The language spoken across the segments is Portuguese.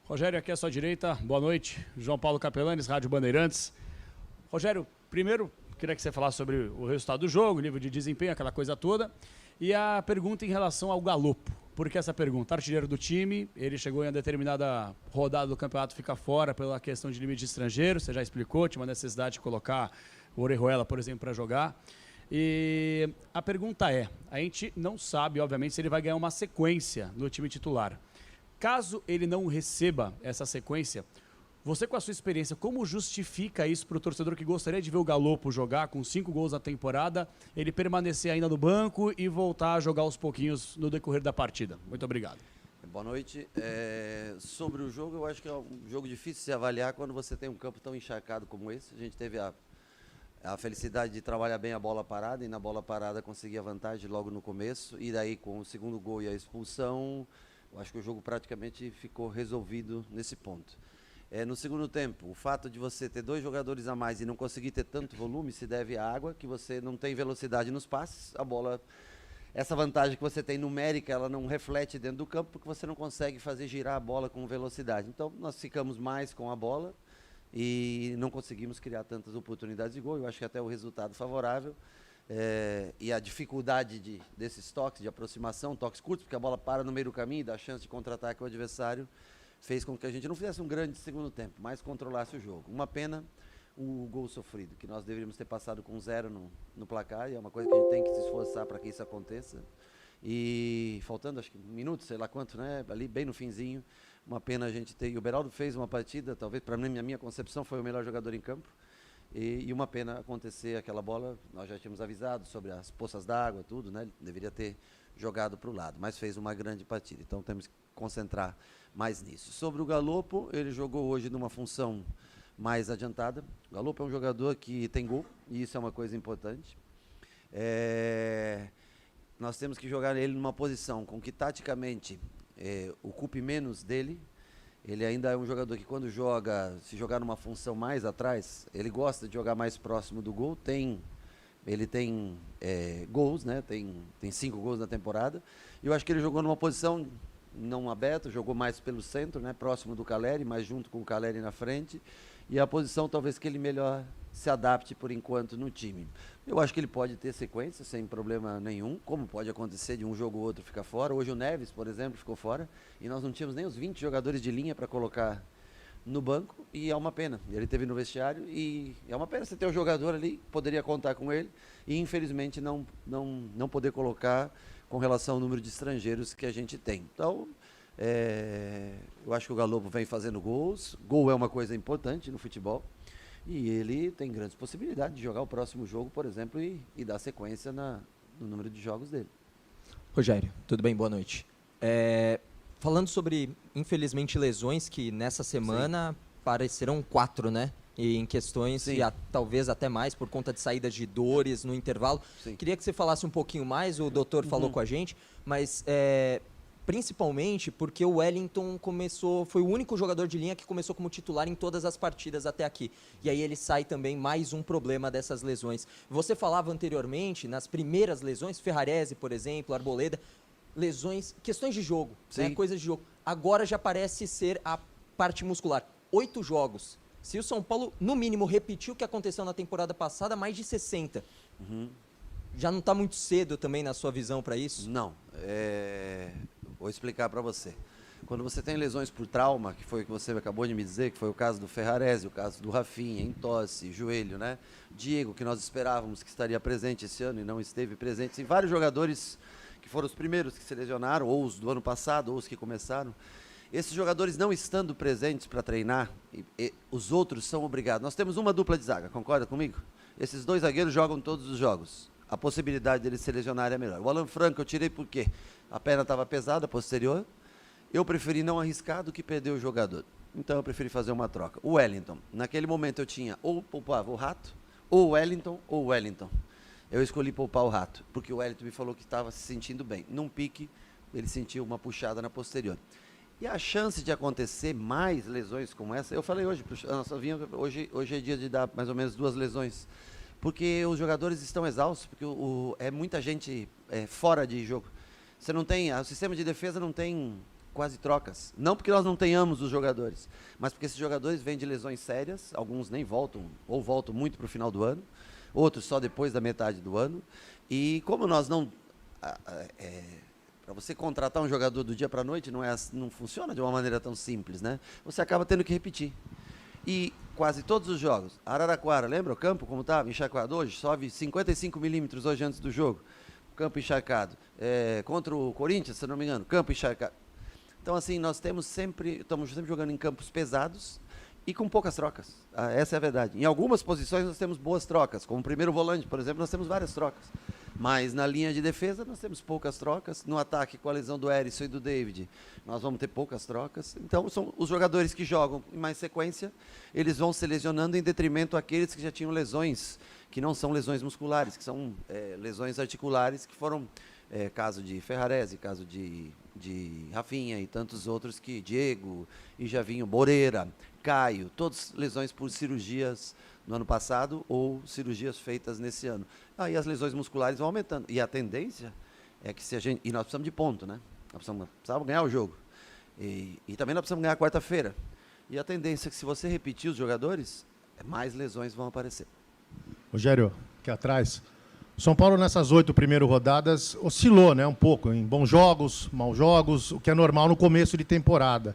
Rogério, aqui à sua direita, boa noite. João Paulo Capelanes, Rádio Bandeirantes. Rogério, primeiro, queria que você falasse sobre o resultado do jogo, nível de desempenho, aquela coisa toda. E a pergunta em relação ao Galopo. Por que essa pergunta? Artilheiro do time, ele chegou em uma determinada rodada do campeonato, fica fora pela questão de limite de estrangeiro, você já explicou, tinha uma necessidade de colocar o Orejuela, por exemplo, para jogar. E a pergunta é, a gente não sabe, obviamente, se ele vai ganhar uma sequência no time titular. Caso ele não receba essa sequência, você com a sua experiência, como justifica isso para o torcedor que gostaria de ver o Galopo jogar com 5 gols na temporada, ele permanecer ainda no banco e voltar a jogar aos pouquinhos no decorrer da partida? Muito obrigado. Boa noite. Sobre o jogo, eu acho que é um jogo difícil de se avaliar quando você tem um campo tão encharcado como esse. A gente teve a felicidade de trabalhar bem a bola parada e na bola parada conseguir a vantagem logo no começo. E daí com o segundo gol e a expulsão, eu acho que o jogo praticamente ficou resolvido nesse ponto. No segundo tempo, o fato de você ter 2 jogadores a mais e não conseguir ter tanto volume se deve à água, que você não tem velocidade nos passes, a bola, essa vantagem que você tem numérica, ela não reflete dentro do campo, porque você não consegue fazer girar a bola com velocidade. Então, nós ficamos mais com a bola e não conseguimos criar tantas oportunidades de gol. Eu acho que até o resultado favorável e a dificuldade desses toques de aproximação, toques curtos, porque a bola para no meio do caminho e dá chance de contra-ataque ao adversário, fez com que a gente não fizesse um grande segundo tempo, mas controlasse o jogo. Uma pena o gol sofrido, que nós deveríamos ter passado com 0 no placar, e é uma coisa que a gente tem que se esforçar para que isso aconteça. E faltando, acho que um minuto, sei lá quanto, né? Ali bem no finzinho, uma pena a gente ter... E o Beraldo fez uma partida, talvez para mim, a minha concepção, foi o melhor jogador em campo. E uma pena acontecer aquela bola, nós já tínhamos avisado sobre as poças d'água, tudo, né? Ele deveria ter jogado para o lado, mas fez uma grande partida. Então temos que concentrar mais nisso. Sobre o Galopo, ele jogou hoje numa função mais adiantada. O Galopo é um jogador que tem gol, e isso é uma coisa importante. Nós temos que jogar ele numa posição com que taticamente ocupe menos dele. Ele ainda é um jogador que quando joga, se jogar numa função mais atrás, ele gosta de jogar mais próximo do gol. Ele tem gols, né? Tem 5 gols na temporada. E eu acho que ele jogou numa posição não aberta, jogou mais pelo centro, né? Próximo do Caleri, mais junto com o Caleri na frente. E a posição talvez que ele melhor se adapte por enquanto no time. Eu acho que ele pode ter sequência sem problema nenhum, como pode acontecer de um jogo ou outro ficar fora. Hoje o Neves, por exemplo, ficou fora e nós não tínhamos nem os 20 jogadores de linha para colocar no banco, e é uma pena. Ele teve no vestiário e é uma pena você ter um jogador ali, poderia contar com ele e infelizmente não poder colocar com relação ao número de estrangeiros que a gente tem. Então, eu acho que o Galopo vem fazendo gols. Gol é uma coisa importante no futebol. E ele tem grandes possibilidades de jogar o próximo jogo, por exemplo, e dar sequência no número de jogos dele. Rogério, tudo bem? Boa noite. Falando sobre, infelizmente, lesões que nessa semana pareceram 4, né? E em questões, e talvez até mais, por conta de saídas de dores no intervalo. Sim. Queria que você falasse um pouquinho mais, o doutor falou com a gente, mas principalmente porque o Wellington foi o único jogador de linha que começou como titular em todas as partidas até aqui. E aí ele sai também mais um problema dessas lesões. Você falava anteriormente, nas primeiras lesões, Ferrarese, por exemplo, Arboleda, lesões, questões de jogo, né, coisas de jogo. Agora já parece ser a parte muscular. 8 jogos. Se o São Paulo, no mínimo, repetiu o que aconteceu na temporada passada, mais de 60. Já não está muito cedo também na sua visão para isso? Não. Vou explicar para você. Quando você tem lesões por trauma, que foi o que você acabou de me dizer, que foi o caso do Ferrarese, o caso do Rafinha, entorse, joelho, né? Diego, que nós esperávamos que estaria presente esse ano e não esteve presente. E vários jogadores que foram os primeiros que se lesionaram, ou os do ano passado, ou os que começaram. Esses jogadores não estando presentes para treinar, os outros são obrigados. Nós temos uma dupla de zaga, concorda comigo? Esses 2 zagueiros jogam todos os jogos. A possibilidade deles se lesionarem é melhor. O Alan Franco eu tirei por quê? A perna estava pesada, posterior. Eu preferi não arriscar do que perder o jogador. Então eu preferi fazer uma troca. O Wellington, naquele momento eu tinha ou poupava o Rato, ou o Wellington. Eu escolhi poupar o Rato, porque o Wellington me falou que estava se sentindo bem. Num pique, ele sentiu uma puxada na posterior. E a chance de acontecer mais lesões como essa, eu falei hoje, hoje é dia de dar mais ou menos 2 lesões, porque os jogadores estão exaustos, porque é muita gente fora de jogo. Você não tem, o sistema de defesa não tem quase trocas. Não porque nós não tenhamos os jogadores, mas porque esses jogadores vêm de lesões sérias, alguns nem voltam, ou voltam muito para o final do ano, outros só depois da metade do ano. E como nós não... para você contratar um jogador do dia para a noite, não funciona de uma maneira tão simples, né? Você acaba tendo que repetir. E quase todos os jogos, Araraquara, lembra o campo como estava? Encharcado hoje, chove 55 milímetros hoje antes do jogo. Campo encharcado. Contra o Corinthians, se não me engano, campo encharcado. Então, assim, nós estamos sempre jogando em campos pesados e com poucas trocas. Essa é a verdade. Em algumas posições nós temos boas trocas, como o primeiro volante, por exemplo, nós temos várias trocas. Mas na linha de defesa nós temos poucas trocas. No ataque, com a lesão do Erisson e do David, nós vamos ter poucas trocas. Então, são os jogadores que jogam em mais sequência, eles vão se lesionando em detrimento àqueles que já tinham lesões, que não são lesões musculares, que são lesões articulares, que foram caso de Ferrarese, caso de Rafinha e tantos outros que Diego, Ijavinho, Moreira, Caio, todas lesões por cirurgias no ano passado ou cirurgias feitas nesse ano. Aí as lesões musculares vão aumentando. E a tendência é que se a gente... E nós precisamos de ponto, né? Nós precisamos ganhar o jogo. E também nós precisamos ganhar quarta-feira. E a tendência é que se você repetir os jogadores, mais lesões vão aparecer. Rogério, aqui atrás. São Paulo, nessas 8 primeiras rodadas, oscilou, né, um pouco em bons jogos, maus jogos, o que é normal no começo de temporada.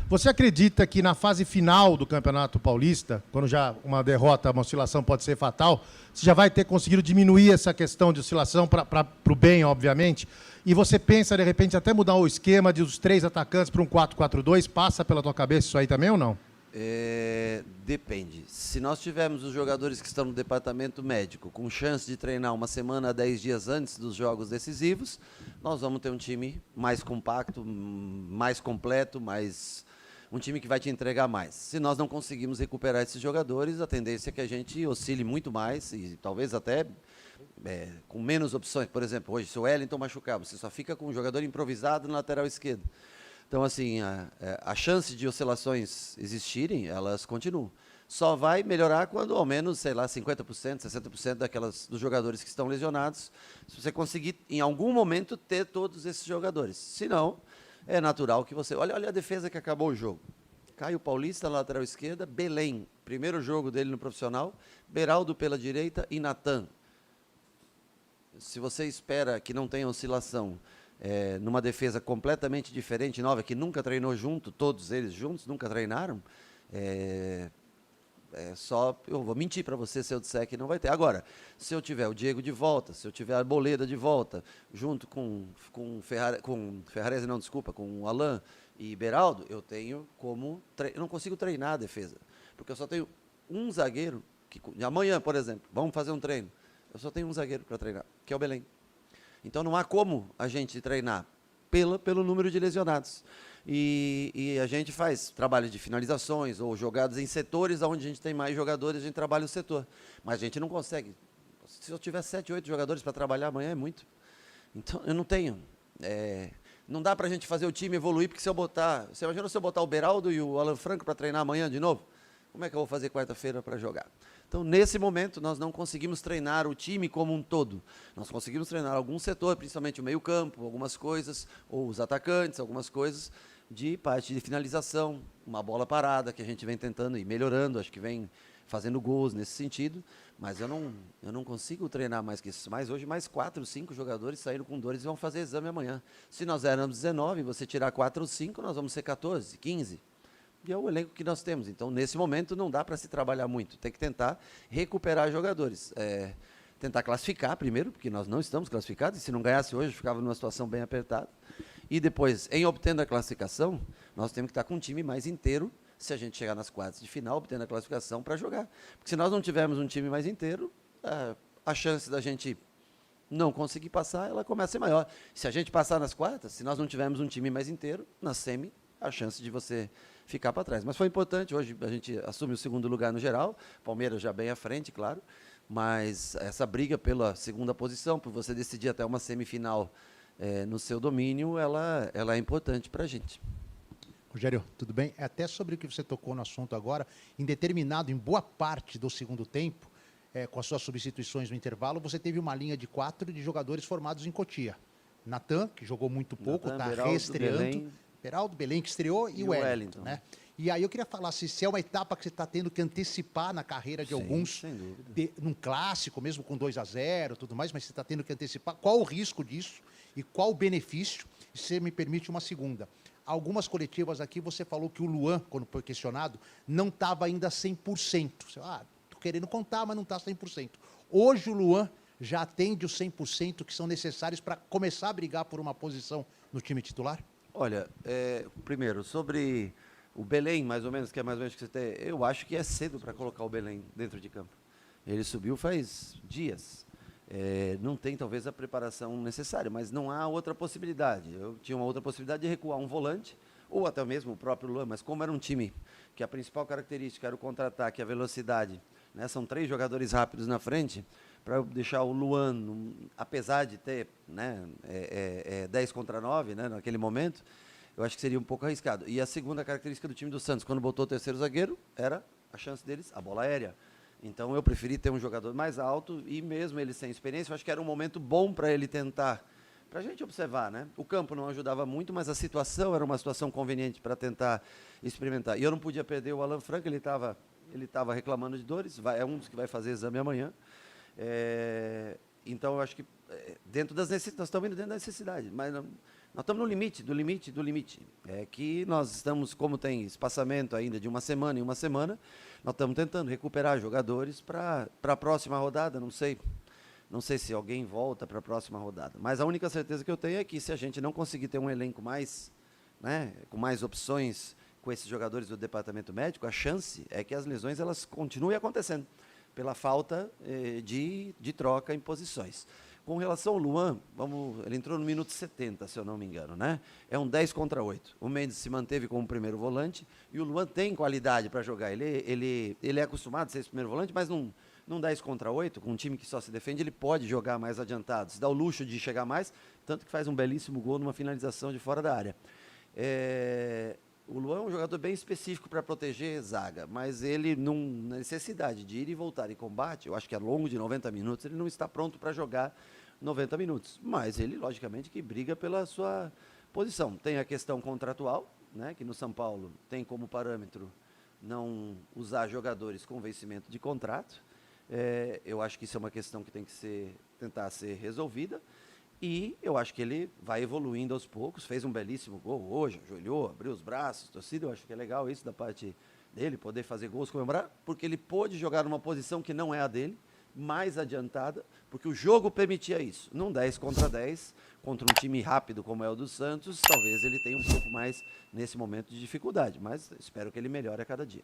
Você acredita que na fase final do Campeonato Paulista, quando já uma derrota, uma oscilação pode ser fatal, você já vai ter conseguido diminuir essa questão de oscilação para o bem, obviamente? E você pensa, de repente, até mudar o esquema de os 3 atacantes para um 4-4-2? Passa pela tua cabeça isso aí também ou não? Depende. Se nós tivermos os jogadores que estão no departamento médico com chance de treinar uma semana a 10 dias antes dos jogos decisivos, nós vamos ter um time mais compacto, mais completo, um time que vai te entregar mais. Se nós não conseguimos recuperar esses jogadores, a tendência é que a gente oscile muito mais e talvez até com menos opções. Por exemplo, hoje, se o Wellington machucar, você só fica com um jogador improvisado na lateral esquerda. Então, assim, a chance de oscilações existirem, elas continuam. Só vai melhorar quando ao menos, sei lá, 50%, 60% dos jogadores que estão lesionados, se você conseguir, em algum momento, ter todos esses jogadores. Se não, é natural que você... Olha a defesa que acabou o jogo. Caio Paulista, na lateral esquerda, Belém, primeiro jogo dele no profissional, Beraldo pela direita e Natan. Se você espera que não tenha oscilação... numa defesa completamente diferente, nova, que nunca treinou junto, todos eles juntos, nunca treinaram, eu vou mentir para você se eu disser que não vai ter. Agora, se eu tiver o Diego de volta, se eu tiver a Arboleda de volta, junto com Ferrarese, não, desculpa, com o Alain e Beraldo, eu tenho como... Eu não consigo treinar a defesa, porque eu só tenho um zagueiro, amanhã, por exemplo, vamos fazer um treino, eu só tenho um zagueiro para treinar, que é o Belém. Então, não há como a gente treinar pelo número de lesionados. E a gente faz trabalho de finalizações ou jogadas em setores onde a gente tem mais jogadores, a gente trabalha o setor. Mas a gente não consegue. Se eu tiver 7, 8 jogadores para trabalhar amanhã, é muito. Então, eu não tenho. Não dá para a gente fazer o time evoluir, porque se eu botar... Você imagina se eu botar o Beraldo e o Alan Franco para treinar amanhã de novo? Como é que eu vou fazer quarta-feira para jogar? Então, nesse momento, nós não conseguimos treinar o time como um todo. Nós conseguimos treinar algum setor, principalmente o meio-campo, algumas coisas, ou os atacantes, algumas coisas, de parte de finalização, uma bola parada, que a gente vem tentando ir melhorando, acho que vem fazendo gols nesse sentido, mas eu não consigo treinar mais que isso. Mas hoje, mais 4, 5 jogadores saíram com dores e vão fazer exame amanhã. Se nós éramos 19, você tirar 4 ou 5, nós vamos ser 14, 15. E é o elenco que nós temos. Então, nesse momento, não dá para se trabalhar muito. Tem que tentar recuperar jogadores. Tentar classificar primeiro, porque nós não estamos classificados. E se não ganhasse hoje, ficava numa situação bem apertada. E depois, em obtendo a classificação, nós temos que estar com um time mais inteiro, se a gente chegar nas quartas de final, obtendo a classificação para jogar. Porque se nós não tivermos um time mais inteiro, a chance da gente não conseguir passar, ela começa a ser maior. Se a gente passar nas quartas, se nós não tivermos um time mais inteiro, na semi, a chance de você ficar para trás. Mas foi importante, hoje a gente assume o segundo lugar no geral, Palmeiras já bem à frente, claro, mas essa briga pela segunda posição, por você decidir até uma semifinal no seu domínio, ela é importante para a gente. Rogério, tudo bem? Até sobre o que você tocou no assunto agora, em boa parte do segundo tempo, com as suas substituições no intervalo, você teve uma linha de 4 de jogadores formados em Cotia. Natan, que jogou muito pouco, está reestreando. Beraldo, Belém que estreou e o Wellington, né? E aí eu queria falar se é uma etapa que você está tendo que antecipar na carreira de alguns, sem dúvida. num clássico, mesmo com 2-0 e tudo mais, mas você está tendo que antecipar. Qual o risco disso e qual o benefício? E se você me permite uma segunda. Algumas coletivas aqui, você falou que o Luan, quando foi questionado, não estava ainda 100%. Você, tô querendo contar, mas não está 100%. Hoje o Luan já atende os 100% que são necessários para começar a brigar por uma posição no time titular? Olha, primeiro, sobre o Belém, mais ou menos, que é mais ou menos que você tem, eu acho que é cedo para colocar o Belém dentro de campo. Ele subiu faz dias. Não tem, talvez, a preparação necessária, mas não há outra possibilidade. Eu tinha uma outra possibilidade de recuar um volante, ou até mesmo o próprio Luan, mas como era um time que a principal característica era o contra-ataque, a velocidade, né, são 3 jogadores rápidos na frente, para deixar o Luan, apesar de ter, né, 10 contra 9, né, naquele momento, eu acho que seria um pouco arriscado. E a segunda característica do time do Santos, quando botou o terceiro zagueiro, era a chance deles, a bola aérea. Então eu preferi ter um jogador mais alto e mesmo ele sem experiência, eu acho que era um momento bom para ele tentar, para a gente observar, né? O campo não ajudava muito, mas a situação era uma situação conveniente para tentar experimentar. E eu não podia perder o Alan Franco, ele estava reclamando de dores, é um dos que vai fazer exame amanhã. Então eu acho que dentro das necessidades, nós estamos indo dentro da necessidade, mas nós estamos no limite, do limite. É que nós estamos, como tem espaçamento ainda de uma semana em uma semana, nós estamos tentando recuperar jogadores para a próxima rodada, não sei se alguém volta para a próxima rodada, mas a única certeza que eu tenho é que se a gente não conseguir ter um elenco mais, né, com mais opções com esses jogadores do departamento médico, a chance é que as lesões elas continuem acontecendo, pela falta de troca em posições. Com relação ao Luan, ele entrou no minuto 70, se eu não me engano, né? É um 10 contra 8. O Mendes se manteve como primeiro volante e o Luan tem qualidade para jogar. Ele é acostumado a ser esse primeiro volante, mas num 10 contra 8, com um time que só se defende, ele pode jogar mais adiantado, se dá o luxo de chegar mais, tanto que faz um belíssimo gol numa finalização de fora da área. O Luan é um jogador bem específico para proteger zaga, mas ele, na necessidade de ir e voltar em combate, eu acho que ao longo de 90 minutos, ele não está pronto para jogar 90 minutos. Mas ele, logicamente, que briga pela sua posição. Tem a questão contratual, né, que no São Paulo tem como parâmetro não usar jogadores com vencimento de contrato. Eu acho que isso é uma questão que tem que tentar ser resolvida. E eu acho que ele vai evoluindo aos poucos, fez um belíssimo gol hoje, ajoelhou, abriu os braços, torcida, eu acho que é legal isso da parte dele, poder fazer gols, comemorar, porque ele pôde jogar numa posição que não é a dele, mais adiantada, porque o jogo permitia isso. Num 10 contra 10, contra um time rápido como é o do Santos, talvez ele tenha um pouco mais, nesse momento, de dificuldade, mas espero que ele melhore a cada dia.